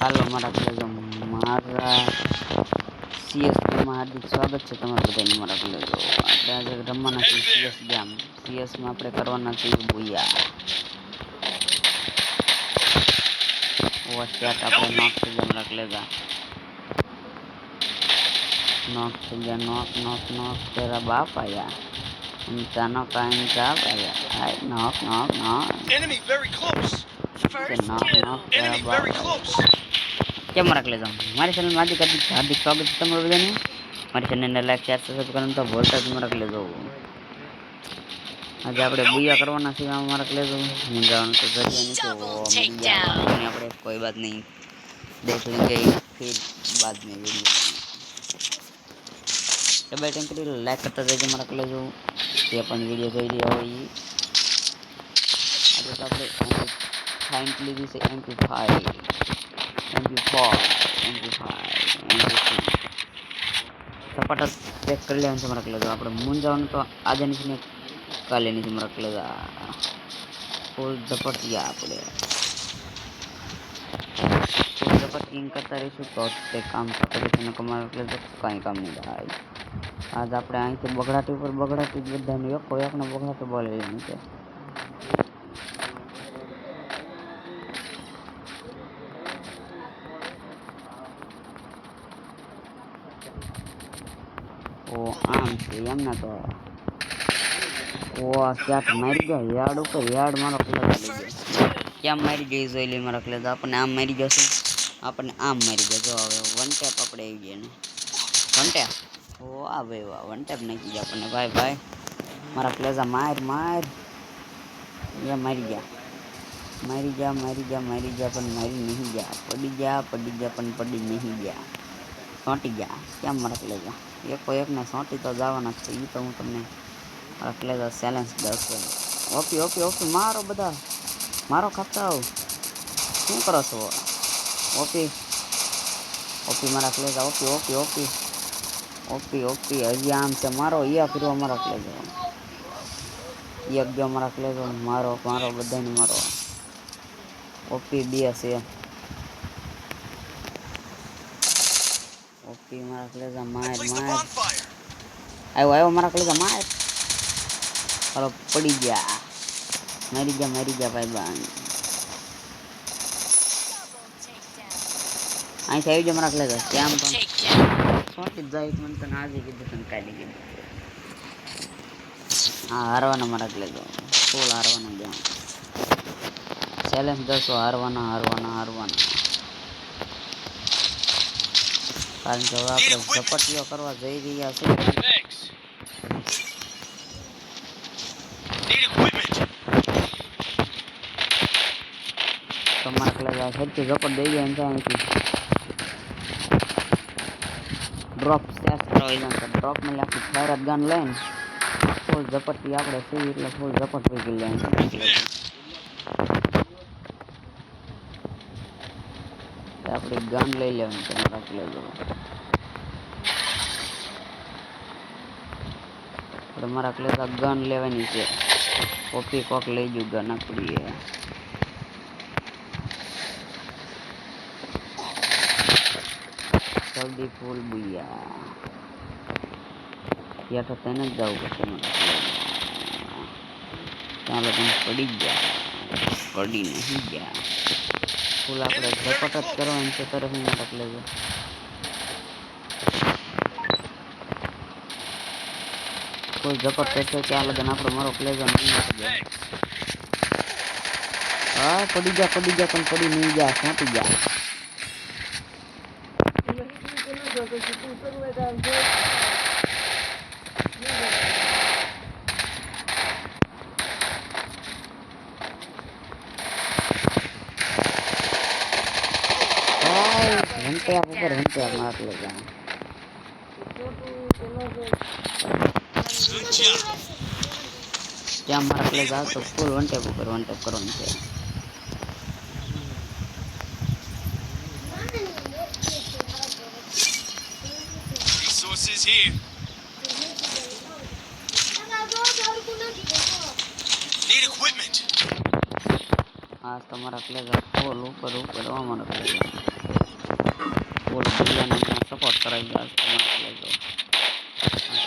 હાલો મારા કલેજો મારા સીએસમાં હાર્દિક સ્વાગત છે તમારું બધાનું મારા કલેજો. આપણે આજે રમવાના છીએ સીએસ ગેમ. સીએસમાં આપણે કરવાના છીએ બુયા. વોચેટ આપણે નોક થઈ ગયા મારા કલેજા. નોક થઈ ગયા, નોક તેરા બાપ આયા. ઇન્સાનો કા ઇન્સાફ આયા. આય નોક Enemy very close. નોક તેરા બાપ કેમ મારા કલેજા. મારી ચેનલમાં હાર્દિક સ્વાગત છે તમારું બધાનું. મારી ચેનલને લાઈક શેર સબસ્ક્રાઇબ કરવાનું તો ભૂલતા જ મારા કલેજો. આજે આપણે બુયા કરવાના છે મારા કલેજો. જવાનું તો જગ્યા નથી આપણે કોઈ બાત નહીં देख लेंगे फिर बाद में वीडियो डबल टाइम के लाइक करता जाइए हमारा कलेजो ये अपन वीडियो જોઈ રહ્યા હોય આજે તો આપણે ફાઇનલી દી છે MP5 સપાટા ચેક કરી લેવાનું છે મારા કલેજો. આપણે મૂન જવાનું તો આજે નથી ને કાલે નથી મારા કલેજો. ફૂલ ઝપટિયા આપણે किंग करता रहीશું તો તે કામ થતું રહેશે. કમાવા એટલે તો કાંઈ કામ નહીં થાય. આજ આપણે અહીંથી બગડાટી ઉપર બગડાટી બધાને એકને બગડાટી બોલે લેવાનું છે. ઓ આમ છે એમને તો ઓ ક્યાંક મારી ગયા યાર્ડ ઉપર યાર્ડ મારો કલર લઈ ગયો. ક્યાં મારી ગઈ જોઈ લે મારા કલર આપણને આમ મારી જશે. આપણને આમ મારી ગયો. જો હવે વન ટેપ આપણે આવી ગયા ને વન ટેપ. ઓ આ ભાઈ વાહ વન ટેપ નાખી ગયા આપણને. ભાઈ મારા પ્લેઝા માર એ મારી ગયા પણ મારી નહીં ગયા. પડી ગયા પણ પડી નહીં ગયા. સોંટી ગયા કેમ મારા પ્લેઝા. એકને સોંટી તો જવાના છે. એ તો હું તમને મારા પ્લેઝા ચેલેન્જ દસ. ઓપી મારો બધા મારો ખાતા શું કરો છો. ઓપી મારા કલેજા ઓપી હજી આમ છે મારો યા ફીરવા મારા કલેજો એક ગયો મારા કલેજો મારો બધાને મારો ઓપી બે છે. ઓપી મારા કલેજા માર આવ્યો મારા કલેજા માર. હાલો પડી ગયા મારી ગયા ભાઈ બાન. અહીંથી આવી જાય મારા કલેજા કેમ પણ સોટી જાય મને તને આજે કીધું તને કાઢી કીધું. હા હારવાના મારા કલેજો ફૂલ હારવાના ગયા. ચેલેન્જ 10 હારવાના. કારણ કે હવે આપણે ઝપટીઓ કરવા જઈ રહ્યા છે. તમારા કલેજા સરખી ઝપટ દઈ ગયા એમ અહીંથી ડ્રોપ સ્ટેસ કરવા ડ્રોપ માં આખી ફાયર ગન લઈને ફૂલ ઝપટી આપણે સીવી એટલે ફૂલ ઝપટ ભેગી લઈને આપણે ગન લઈ લેવાની છે રાખી લેજો. આપણે મારા કલેજા ગન લેવાની છે. કોપી કોક લઈ જુ ગન આપડી જલ્દી ફૂલ બુયા યા તો તેને જ જવું પડશે. ત્યાં લોકો પડી નહીં ગયા. ફૂલ આપણે ઝપટ જ કરવાની છે તરફ મારા કલેજો. ફૂલ ઝપટ કરશે ત્યાં લગન આપણો મારો કલેજો નહીં જાય. હા પડી ગયા પણ પડી નહીં ગયા સોંટી ગયા. ઘંटे मार लेगा क्या मार लेगा तो फुल वन टैप करवानी है. Resources here. Need equipment. आज તમારા પ્લેયર ફૂલ ઉપર અમારો પ્લેયર ફૂલ બિલિયન સપોર્ટ કરાવી ગયા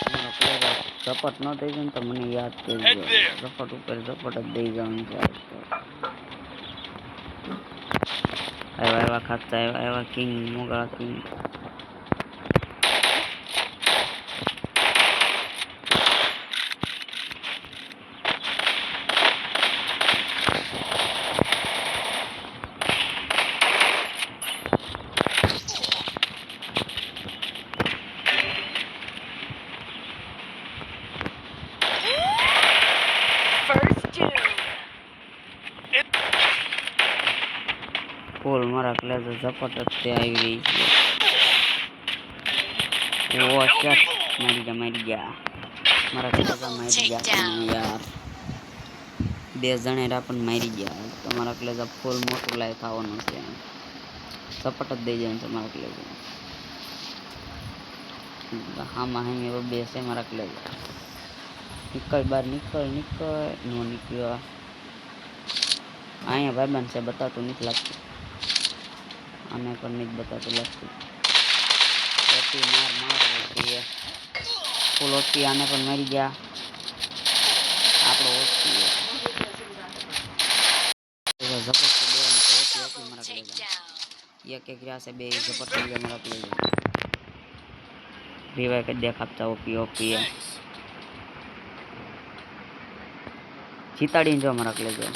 તમારા પ્લેયર સપોર્ટ ન થઈ જાય ને તો મને યાદ કરજો સપોર્ટ ઉપર સપોર્ટ જ દઈ જવાનું છે આવ્યા ખાતા આવ્યા કિંગ મોગા કિંગ ફૂલ મારા ક્લાસ સપોર્ટ જ તે આવી રહી છે ઓ શેટ મારી ગયા મારા ક્લાસ મારી ગયા યાર બે જણેરા પણ મારી ગયા તમારા ક્લાસ ફૂલ મોટું લાઈવ થવાનું છે સપોર્ટ જ દઈ જાય તમારા ક્લાસ હામાં હામી હવે બે છે મારા ક્લાસ નીકળ બહાર નીકળ નો નીકળ્યો અહીંયા ભાઈબંધ છે બતાવતું નથી લાગતું આને પણ નથી બતાવતું લાગતું ઓપી માર ઓપી ફૂલ ઓપી આને પણ મરી ગયા આપણો ઓપી ઝપટ દેવાનું છે ઓપી ઓપી મારા પ્લેયર એક રહ્યા છે બે ઝપટ થઈ ગયા મારા પ્લેયર રિવાઇવ કરી દેખાતા ઓપી જીતાડીને જો મારા પ્લેયર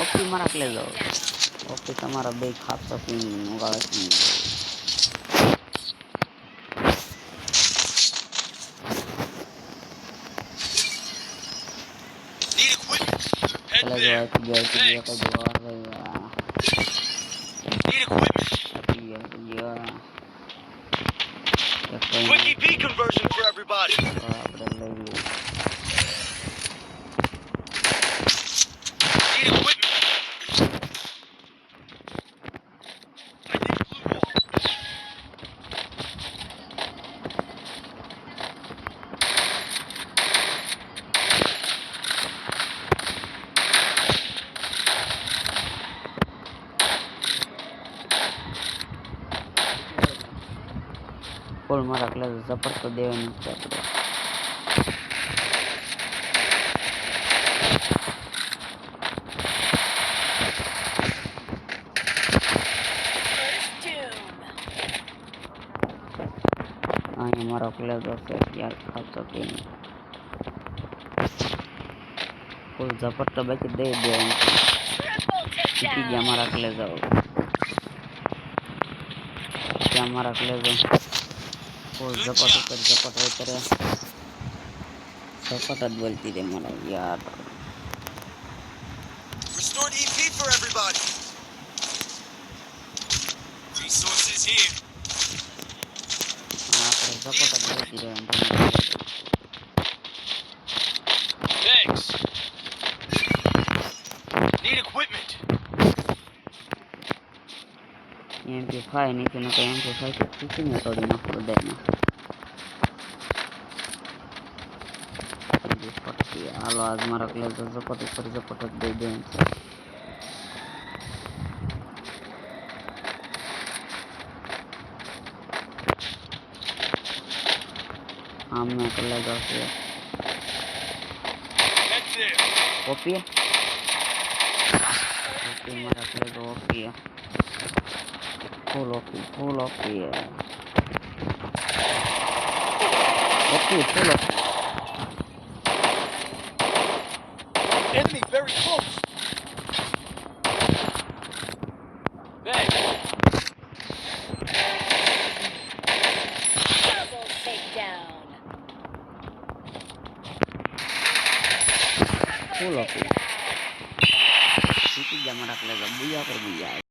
ઓપી મારા પ્લેયર ઓપી તમારા બે ખાપતા પીન ઉગાડે છે Need equipment. Head ચલે there. જો Need equipment. Quick EP conversion for everybody. Need equipment. I need a blue wall. ફૂલ મારા ક્લાસ સપોર્ટ તો દેવાનું છે આપણે અહીંયા મારો ક્લાસ હશે યાર ખાતો કે ફૂલ સપોર્ટ તો બાકી દઈ દેવાનું જીતી ગયા મારા ક્લાસ ત્યાં મારા ક્લાસ ફૂલ ઝપટ ઉપર ઝપટ હોય ત્યારે ઝપટ જ બોલતી રહે મને યાર Restored EP for everybody. Resources here. આપણે ઝપટ જ બોલતી રહે Thanks. Need equipment. MP5 નીચે નતો MP5 તો ખીચીને તોડી નાખો બધાને હાલો આજ મારા ક્લાસ ઝપટ ઉપર ઝપટ જ દઈ દે આમને ક્લાસ આવશે Head there. ઓપી મારા class OP full OP Enemy very close. Thanks. Double takedown. full OP જીતી ગયા મારા ક્લાસ બુયા પર બુયા